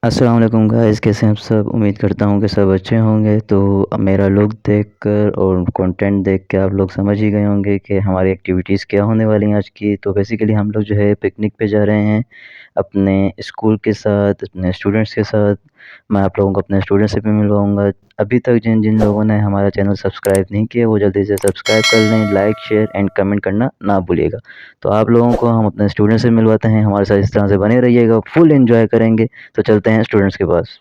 अस्सलाम वालेकुम गाइस, कैसे हैं आप सब। उम्मीद करता हूँ कि सब अच्छे होंगे। तो अब मेरा लुक देखकर और कंटेंट देख के आप लोग समझ ही गए होंगे कि हमारी एक्टिविटीज़ क्या होने वाली हैं आज की। तो बेसिकली हम लोग जो है पिकनिक पे जा रहे हैं अपने स्कूल के साथ, अपने स्टूडेंट्स के साथ। मैं आप लोगों को अपने स्टूडेंट्स से भी मिलवाऊंगा। अभी तक जिन जिन लोगों ने हमारा चैनल सब्सक्राइब नहीं किया वो जल्दी से सब्सक्राइब कर लें, लाइक शेयर एंड कमेंट करना ना भूलिएगा। तो आप लोगों को हम अपने स्टूडेंट से मिलवाते हैं, हमारे साथ इस तरह से बने रहिएगा, फुल एंजॉय करेंगे। तो चलते हैं स्टूडेंट्स के पास।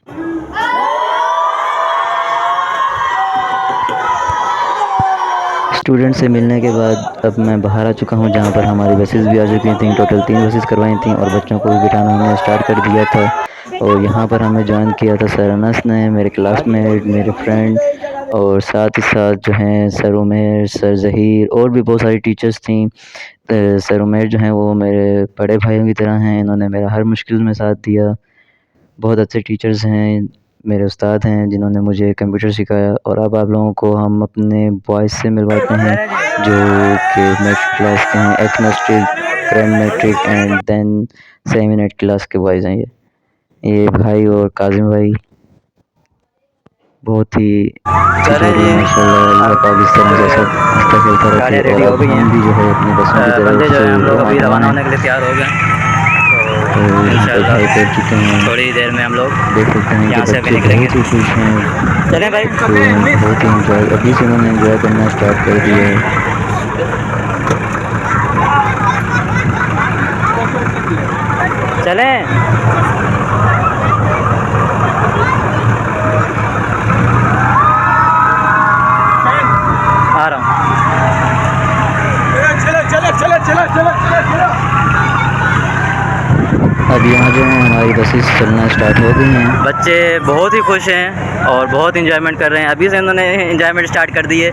स्टूडेंट से मिलने के बाद अब मैं बाहर आ चुका हूं, जहां पर हमारी बसेस भी आ चुकी थी। टोटल 3 बसेस करवाई थी और बच्चों को भी बिठाना हमने स्टार्ट कर दिया था। और यहां पर हमें ज्वाइन किया था सर अनस ने, मेरे क्लासमेट, मेरे फ्रेंड, और साथ ही साथ जो हैं सर उमेर, सर ज़हीर और भी बहुत सारी टीचर्स थी। सर उमेर जो हैं वो मेरे बड़े भाइयों की तरह हैं, इन्होंने मेरा हर मुश्किल में साथ दिया। बहुत अच्छे टीचर्स हैं, मेरे उस्ताद हैं जिन्होंने मुझे कंप्यूटर सिखाया। और अब आप लोगों को हम अपने बॉयज़ से मिलवाते हैं जो कि मैट्रिक क्लास के हैं, H matric, grand matric and then seven eight class के बॉयज़ हैं। ये भाई और काजिम भाई बहुत ही अच्छी जोड़ी है माशाल्लाह। अल्लाह पाक इस तरह से सब हंसता खेलता रखे। और अब हम भी जो है अपनी बसों की बंदे तरफ जो है हम लोग अभी रवाना रवाना हैं। होने के लिए तैयार हो गए। तो तो यहाँ पर भाई इंशाल्लाह बैठ चुके हैं, थोड़ी देर में हम लोग देख सकते हैं कि यहाँ से अभी बच्चे निकलेंगे। बहुत ही खुश हैं। चलें भाई। तो बहुत ही एंजॉय अभी से उन्होंने एंजॉय करना स्टार्ट कर दिया है। चलें। आ रहा हूँ। अब यहाँ जो है हमारी बसेस चलना स्टार्ट हो गई हैं। बच्चे बहुत ही खुश हैं और बहुत इंजॉयमेंट कर रहे हैं। अभी से इन्होंने इंजॉयमेंट स्टार्ट कर दी है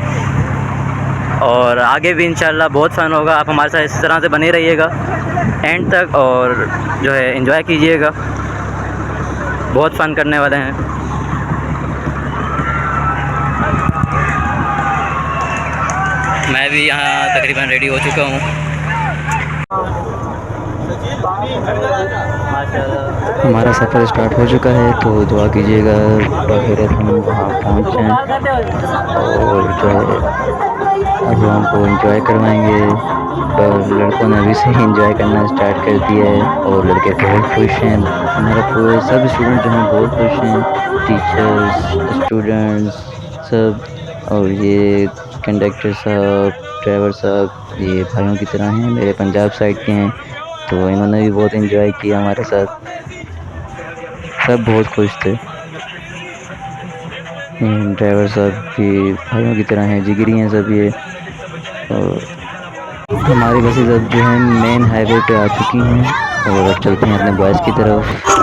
और आगे भी इंशाल्लाह बहुत फ़न होगा। आप हमारे साथ इस तरह से बने रहिएगा एंड तक और जो है एंजॉय कीजिएगा। बहुत फ़न करने वाले हैं। मैं भी यहाँ तकरीबन रेडी हो चुका हूँ। हमारा सफ़र स्टार्ट हो चुका है, तो दुआ कीजिएगा बखैर हम वहाँ पहुँच जाएँ और जो है अब हमको एंजॉय करवाएंगे। पर लड़कों ने अभी से ही एंजॉय करना स्टार्ट कर दिया है और लड़के बहुत खुश हैं। हमारा पूरे सब स्टूडेंट जो हैं बहुत खुश हैं, टीचर्स, स्टूडेंट्स सब। और ये कंडक्टर साहब, ड्राइवर साहब, ये भाइयों की तरह हैं, मेरे पंजाब साइड के हैं। तो इन्होंने भी बहुत एंजॉय किया हमारे साथ, सब बहुत खुश थे। ड्राइवर साहब भी भाइयों की तरह हैं, जिगरी हैं सब ये। और हमारी बसेस अब जो है मेन हाईवे पे आ चुकी हैं और अब चलते हैं अपने बॉयज़ की तरफ।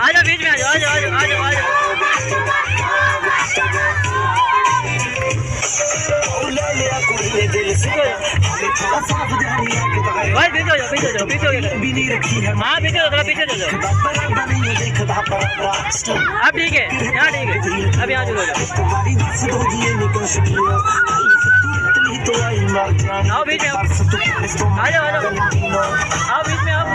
आजा बीच में आजा आजा आजा आजा आजा। भाई पीछे हो जाओ, पीछे हो जाओ, पीछे हो जाओ। हाँ पीछे हो, थोड़ा पीछे हो जाओ। अब ठीक है, यहाँ ठीक है। अब यहाँ चलो जाओ। आओ बीच में आओ, आ जाओ आ जाओ, आओ बीच में आओ।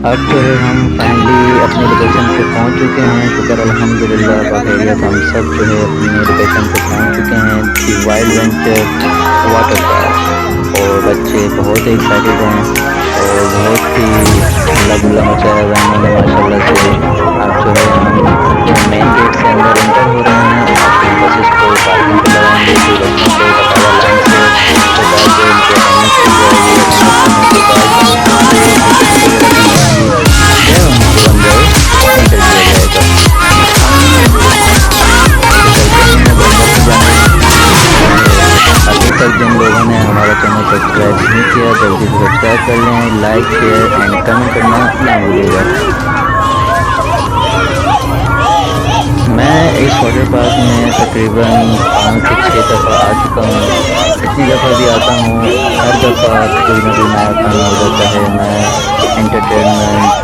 अब जो है हम फाइनली अपनी लोकेशन पे पहुंच चुके हैं। शुक्र अल्हम्दुलिल्लाह बखैरियत हम सब जो है अपनी लोकेशन पे पहुंच चुके हैं, दी वाइल्ड वेंचर वाटर पार्क। और बच्चे बहुत ही एक्साइटेड हैं और बहुत ही हल्ला गुल्ला मचाया हुआ है इन्होंने माशाल्लाह से। अब जो है हम मेन गेट से अंदर एंटर हो रहे हैं। अपनी बसेस को पार्किंग पे लगाएंगे, फिर बच्चों को बकायदा लाइन से उसके बाद जो इनकी अटेंडेंस की जाएगी। अटेंडेंस करने के बाद अभी तक जिन लोगों ने हमारा चैनल सब्सक्राइब नहीं किया जल्दी से सब्सक्राइब कर लें, लाइक शेयर एंड कमेंट करना ना भूलिएगा। मैं इस वाटर पार्क में तकरीबन 5 से 6 दफ़ा आ चुका हूँ। जितनी दफ़ा भी आता हूँ हर दफ़ा कोई ना कोई नया काम हो जाता है, नया एंटरटेनमेंट।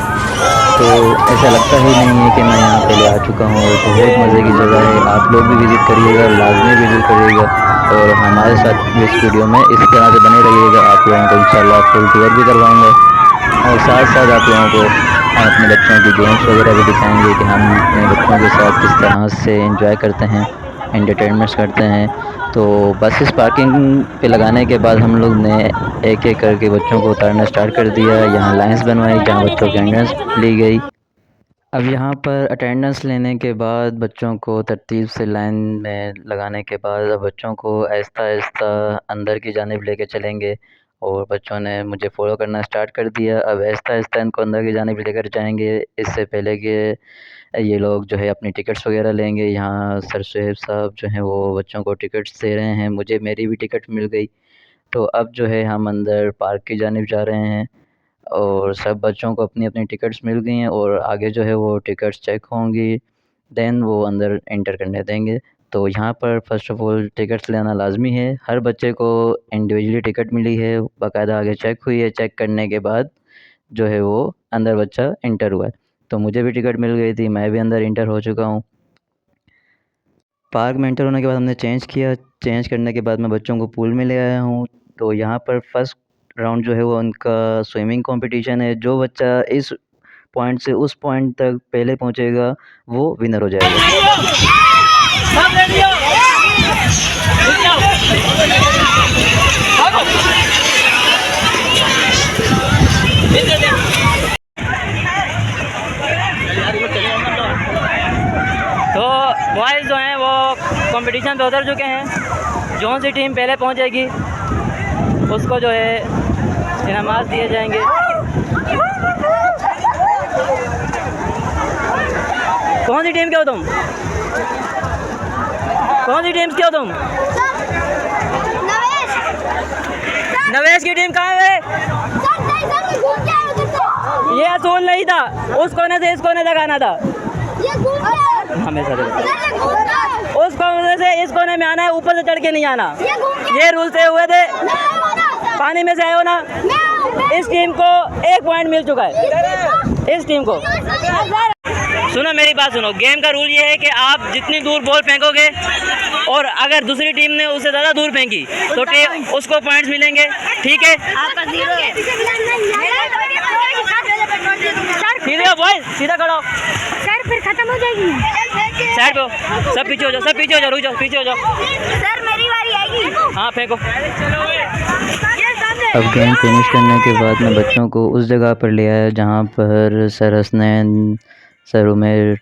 तो ऐसा लगता ही नहीं है कि मैं यहाँ पहले आ चुका हूँ। और बहुत मज़े की जगह है, आप लोग भी विज़िट करिएगा, लाजमी विज़िट करिएगा और हमारे साथ इस वीडियो में इस तरह से बने रहिएगा। आप लोगों को इंशाल्लाह फुल टूर भी करवाएंगे और साथ साथ आप लोगों को हम अपने बच्चों की गेम्स वगैरह भी दिखाएंगे कि हम अपने बच्चों के साथ किस तरह से एंजॉय करते हैं, एंटरटेनमेंट्स करते हैं। तो बस इस पार्किंग पे लगाने के बाद हम लोग ने एक एक करके बच्चों को उतारना स्टार्ट कर दिया। यहाँ लाइन्स बनवाई जहाँ बच्चों की अटेंडेंस ली गई। अब यहाँ पर अटेंडेंस लेने के बाद बच्चों को तरतीब से लाइन में लगाने के बाद अब बच्चों को आहिस्ता आहिस्ता अंदर की जानिब लेके चलेंगे और बच्चों ने मुझे फ़ॉलो करना स्टार्ट कर दिया। अब आहिस्ता आहिस्ता इनको अंदर की जानिब लेकर जाएंगे, इससे पहले कि ये लोग जो है अपनी टिकट्स वगैरह लेंगे। यहाँ सर सुहेब साहब जो हैं वो बच्चों को टिकट्स दे रहे हैं, मुझे मेरी भी टिकट मिल गई। तो अब जो है हम अंदर पार्क की जानिब जा रहे हैं और सब बच्चों को अपनी अपनी टिकट्स मिल गई हैं और आगे जो है वो टिकट्स चेक होंगी, देन वो अंदर एंटर करने देंगे। तो यहाँ पर फ़र्स्ट ऑफ़ ऑल टिकट्स लेना लाज़मी है। हर बच्चे को इंडिविजुअली टिकट मिली है, बाकायदा आगे चेक हुई है, चेक करने के बाद जो है वो अंदर बच्चा एंटर हुआ है। तो मुझे भी टिकट मिल गई थी, मैं भी अंदर एंटर हो चुका हूँ। पार्क में एंटर होने के बाद हमने चेंज किया, चेंज करने के बाद मैं बच्चों को पूल में ले आया हूँ। तो यहाँ पर फर्स्ट राउंड जो है वो उनका स्विमिंग कंपटीशन है। जो बच्चा इस पॉइंट से उस पॉइंट तक पहले पहुँचेगा वो विनर हो जाएगा। तो बॉयज़ जो हैं वो कंपटीशन पे उतर चुके हैं। जो सी टीम पहले पहुंचेगी उसको जो है इनामात दिए जाएंगे। कौन सी टीम के हो तुम? कौन सी टीम के हो तुम? नवेश की टीम कहाँ है? ये असूल नहीं था, उस कोने से इस कोने तक आना था। हमेशा उस कोने से इस कोने में आना है, ऊपर से चढ़ के नहीं आना। ये रूल से हुए थे। पानी में से आए हो ना। इस टीम को 1 पॉइंट मिल चुका है। इस टीम को सुनो, मेरी बात सुनो। गेम का रूल ये है कि आप जितनी दूर बॉल फेंकोगे और अगर दूसरी टीम ने उससे ज़्यादा दूर फेंकी तो उसको पॉइंट्स मिलेंगे, ठीक है? सीधे हो बॉयज, सीधा खड़ा हो। सर फिर खत्म हो जाएगी। साइड पे हो, सब पीछे हो जाओ, सब पीछे हो जाओ, रुक जाओ, पीछे हो जाओ। सर मेरी बारी आएगी। हाँ फेंको। अब गेम फिनिश करने के बाद मैं बच्चों को उस जगह पर ले आया जहाँ पर सर हसनैन, सर उमेर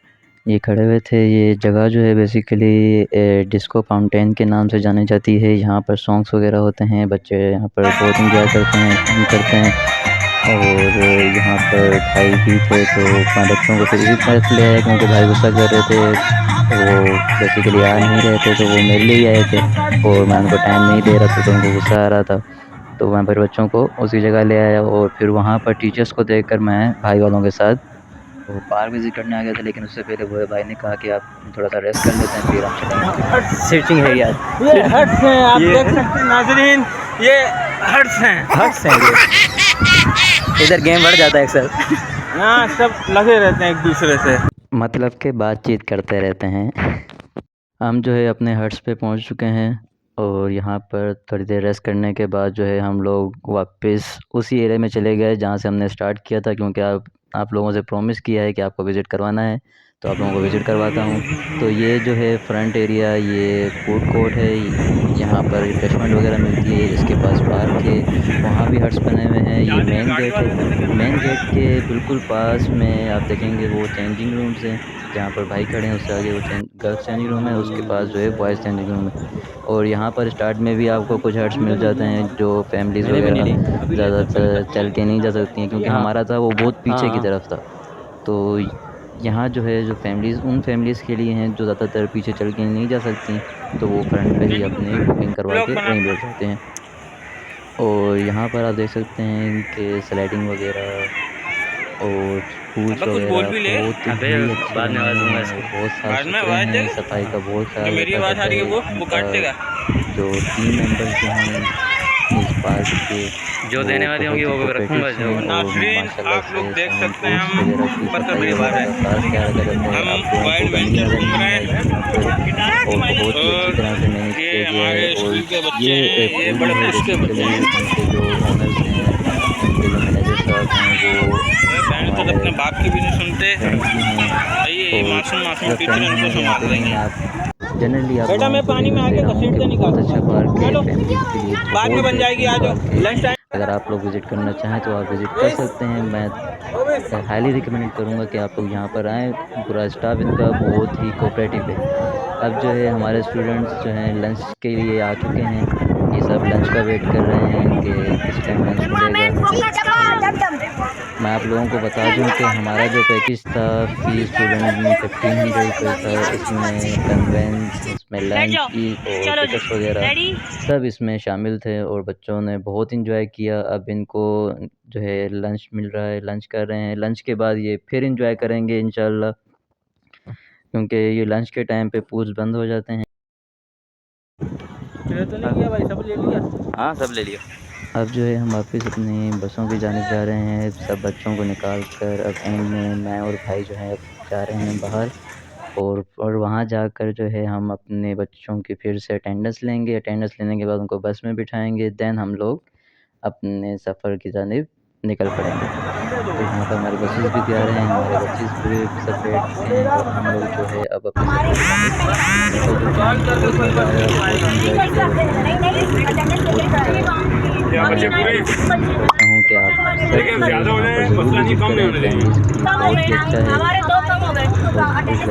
ये खड़े हुए थे। ये जगह जो है बेसिकली डिस्को फाउंटेन के नाम से जानी जाती है। यहाँ पर सॉन्ग्स वगैरह होते हैं, बच्चे यहाँ पर बहुत इंजॉय करते हैं, फन करते हैं। और यहाँ पर भाई भी थे तो मैं बच्चों को फिर इसी तरह ले आया क्योंकि भाई गुस्सा कर रहे थे, वो बेसिकली आ नहीं रहे थे, तो वो मेरे लिए ही आए थे और मैं उनको टाइम नहीं दे रहा था तो उनको गुस्सा आ रहा था। तो मैं फिर बच्चों को उसी जगह ले आया और फिर वहाँ पर टीचर्स को देखकर मैं भाई वालों के साथ वो पार्क विज़िट करने आ गया था। लेकिन उससे पहले वो भाई ने कहा कि आप थोड़ा सा रेस्ट कर लेते हैं फिर हम चलेंगे। सीटिंग है यार, ये हट्स हैं, आप देख सकते हैं नाज़रीन, ये हट्स हैं। हट्स हैं ये। इधर गेम बढ़ जाता है अक्सर। यहाँ सब लगे रहते हैं एक दूसरे से। मतलब के बातचीत करते रहते हैं। हम जो है अपने हट्स पे पहुंच चुके हैं और यहाँ पर थोड़ी देर रेस्ट करने के बाद जो है हम लोग वापस उसी एरिया में चले गए जहाँ से हमने स्टार्ट किया था, क्योंकि आप लोगों से प्रॉमिस किया है कि आपको विज़िट करवाना है, तो आप लोगों को विज़िट करवाता हूँ। तो ये जो है फ्रंट एरिया, ये फूड कोर्ट है, यहाँ पर रिफ्रेशमेंट वगैरह मिलती है। इसके पास पार्क है, वहाँ भी हट्स बने हुए हैं। ये मेन गेट है, मेन गेट के बिल्कुल पास में आप देखेंगे वो चेंजिंग रूम्स हैं, जहाँ पर भाई खड़े हैं उससे आगे वो गर्ल्स चेंजिंग रूम है, उसके पास जो है बॉयज़ चेंजिंग रूम है। और यहाँ पर स्टार्ट में भी आपको कुछ हट्स मिल जाते हैं जो फैमिलीज़ वगैरह ज़्यादातर चल के नहीं जा सकती हैं, क्योंकि हमारा था वो बहुत पीछे की तरफ था। तो यहाँ जो है जो फैमिलीज़ उन फैमिलीज़ के लिए हैं जो ज़्यादातर पीछे चल के नहीं जा सकती, तो वो फ्रंट पे ही अपनी बुकिंग करवा के वहीं बैठ जाते हैं। और यहाँ पर आप देख सकते हैं कि स्लाइडिंग वगैरह और फूल्स कुछ वगैरह बोल भी ले। बहुत ही अच्छी बाद में आवाज़ बनी दूंगा हैं, इसको। बहुत साफ़ बाद में सुथरे आवाज़ हैं, दे। सफाई का बहुत जो ख्याल मेरी रखा आवाज़ जाता आ रही है वो इनका काट देगा। जो टीम मेंबर्स जो हैं इस पार्क के जो वो देने वाली बहुत होंगी ही वो कोऑपरेटिव रखूंगा जो। हैं और नाज़रीन, माशाल्लाह आप लोग से देख स्विमिंग सकते हैं, पूल्स हम वगैरह की ऊपर से सफाई बड़ी बात वगैरह है, का खास ख्याल रखा जाता है। हम आप लोगों वाइल्ड को गंदगी वेंचर नज़र घूम नहीं रहे आएगी हैं। यहाँ पर, और बहुत ही अच्छी तरह से मैनेज ये किया गया हमारे है। और स्कूल के बच्चे ये हैं, ये पूल बड़े जो है खुश के बच्चे बेसिकली हैं। इनके जो ओनर्स हैं, इनके जो मैनेजर साहब हैं वो ये बहन तो अपने हमारे बाप की भी नहीं सुनते। फ्रेंड्स भी हैं। ये और मासूम मासूम सिर्फ टीचर फ्रेंड्स इनको हैं यहाँ संभाल पे रही नहीं, हैं। आप जनरली आप बेटा लोगों मैं को पानी में रिव्यूज़ दे आके रहा हूँ घसीट कि के बहुत निकालता अच्छा हूँ। पार्क है, बैठो, फैमिलीज़ के लिए बाद में बहुत बन जाएगी, बेहतरीन आ जाओ पार्क है। Lunch time. अगर आप लोग विज़िट करना चाहें तो आप विज़िट कर सकते हैं। मैं हाईली रिकमेंड करूँगा कि आप लोग यहाँ पर आएँ। पूरा स्टाफ इनका बहुत ही कोऑपरेटिव है। अब जो है हमारे स्टूडेंट्स जो हैं लंच के लिए आ चुके हैं, ये सब लंच का वेट कर रहे हैं कि किस टाइम लंच मिलेगा। मैं आप लोगों को बता दूं कि हमारा जो पैकेज था फ़ी स्टूडेंट 1500 रुपये था। इसमें कन्वेंस, इसमें लंच और टिकट्स वगैरह सब इसमें शामिल थे और बच्चों ने बहुत इंजॉय किया। अब इनको जो है लंच मिल रहा है, लंच कर रहे हैं। लंच के बाद ये फिर इंजॉय करेंगे इंशाल्लाह, क्योंकि ये लंच के टाइम पे पूल्स बंद हो जाते हैं। तो नहीं किया भाई, सब ले लिया। हाँ सब ले लियो। अब जो है हम वापस अपनी बसों की जानिब जा रहे हैं, सब बच्चों को निकाल कर। अब एंड में मैं और भाई जो है अब जा रहे हैं बाहर, और वहाँ जाकर जो है हम अपने बच्चों की फिर से अटेंडेंस लेंगे। अटेंडेंस लेने के बाद उनको बस में बिठाएंगे, देन हम लोग अपने सफ़र की जानिब निकल पड़ेंगे। तो यहाँ पर हमारे बसेस भी तैयार हैं, हमारे बसेस पूरे सब बैठ चुके हैं और हम लोग जो है अब अपने सफ़र के लिए निकल चुके हैं। बहुत मज़ा आया, बहुत इन्जॉय किया करता हूँ कि आप सब जो है यहाँ पर ज़रूर विजिट करें। फैमिलीज़ के लिए बहुत ही अच्छा है, बहुत खुशगवार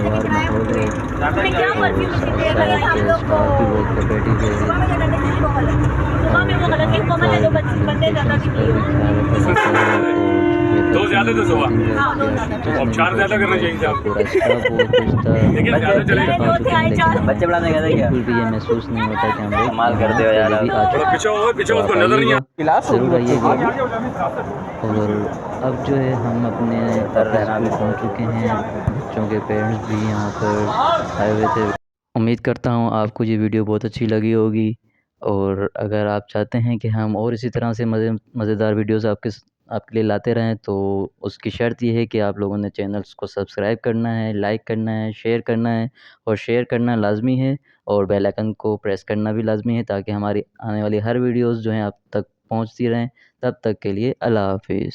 माहौल है और साथ साथ स्टाफ भी बहुत कोऑपरेटिव है और यहाँ पर लिमिटेशंस का भी ख्याल रखा जाता है। और दो ज़्यादा तो सुबह अब चार ज़्यादा करना चाहिए था। पूरा स्टाफ बहुत खुश था। लेकिन ज़्यादा चले जब आ चुके हैं, लेकिन बच्चे बढ़ाने गए थे क्या? बिल्कुल भी ये महसूस नहीं होता कि हम लोग कमाल करते हो यार यहाँ आप। पहले भी आ चुके हैं। पीछे तो उसको आप नजर नहीं आइएगा, ज़रूर आइएगा। और अब जो है हम अपने ऑफिस में पहुंच चुके हैं। बच्चों के पेरेंट्स भी यहाँ पर आए हुए थे। उम्मीद करता हूँ आपको ये वीडियो बहुत अच्छी लगी होगी और अगर आप चाहते हैं कि हम और इसी तरह से मज़ेदार वीडियोस आपके लिए लाते रहें तो उसकी शर्त ये है कि आप लोगों ने चैनल्स को सब्सक्राइब करना है, लाइक करना है, शेयर करना है और शेयर करना लाजमी है और बेल आइकन को प्रेस करना भी लाजमी है ताकि हमारी आने वाली हर वीडियोस जो हैं आप तक पहुंचती रहें। तब तक के लिए अल्लाह हाफिज़।